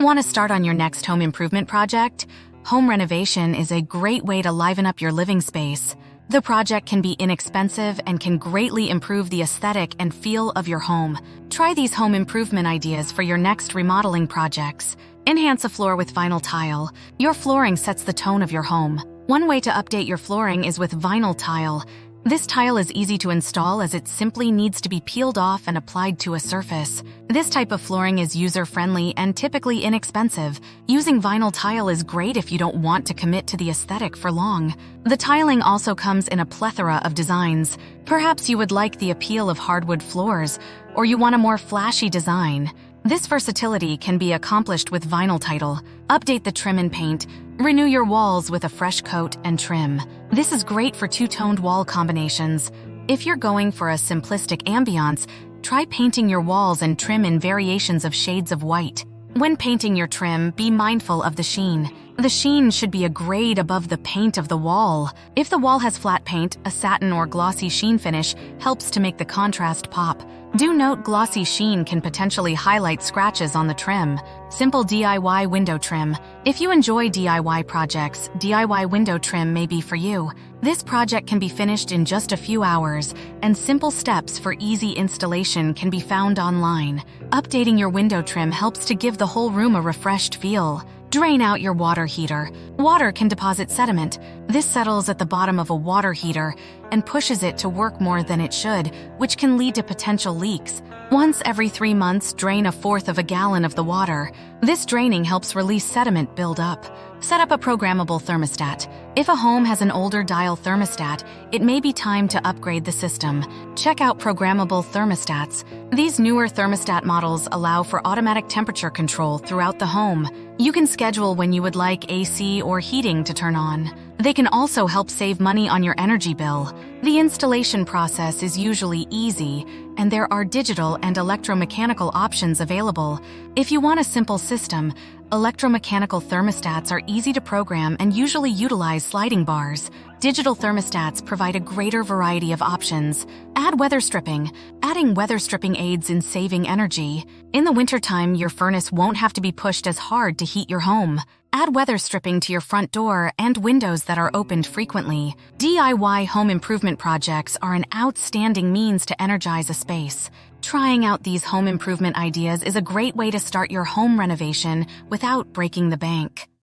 Want to start on your next home improvement project? Home renovation is a great way to liven up your living space. The project can be inexpensive and can greatly improve the aesthetic and feel of your home. Try these home improvement ideas for your next remodeling projects. Enhance a floor with vinyl tile. Your flooring sets the tone of your home. One way to update your flooring is with vinyl tile. This tile is easy to install as it simply needs to be peeled off and applied to a surface. This type of flooring is user-friendly and typically inexpensive. Using vinyl tile is great if you don't want to commit to the aesthetic for long. The tiling also comes in a plethora of designs. Perhaps you would like the appeal of hardwood floors, or you want a more flashy design. This versatility can be accomplished with vinyl tile. Update the trim and paint. Renew your walls with a fresh coat and trim. This is great for two-toned wall combinations. If you're going for a simplistic ambiance, try painting your walls and trim in variations of shades of white. When painting your trim, be mindful of the sheen. The sheen should be a grade above the paint of the wall. If the wall has flat paint, a satin or glossy sheen finish helps to make the contrast pop. Do note glossy sheen can potentially highlight scratches on the trim. Simple DIY window trim. If you enjoy DIY projects, DIY window trim may be for you. This project can be finished in just a few hours, and simple steps for easy installation can be found online. Updating your window trim helps to give the whole room a refreshed feel. Drain out your water heater. Water can deposit sediment. This settles at the bottom of a water heater and pushes it to work more than it should, which can lead to potential leaks. Once every 3 months, drain 1/4 of a gallon of the water. This draining helps release sediment buildup. Set up a programmable thermostat. If a home has an older dial thermostat, it may be time to upgrade the system. Check out programmable thermostats. These newer thermostat models allow for automatic temperature control throughout the home. You can schedule when you would like AC or heating to turn on. They can also help save money on your energy bill. The installation process is usually easy, and there are digital and electromechanical options available. If you want a simple system, electromechanical thermostats are easy to program and usually utilize sliding bars. Digital thermostats provide a greater variety of options. Add weather stripping. Adding weather stripping aids in saving energy. In the wintertime, your furnace won't have to be pushed as hard to heat your home. Add weather stripping to your front door and windows that are opened frequently. DIY home improvement projects are an outstanding means to energize a space. Trying out these home improvement ideas is a great way to start your home renovation without breaking the bank.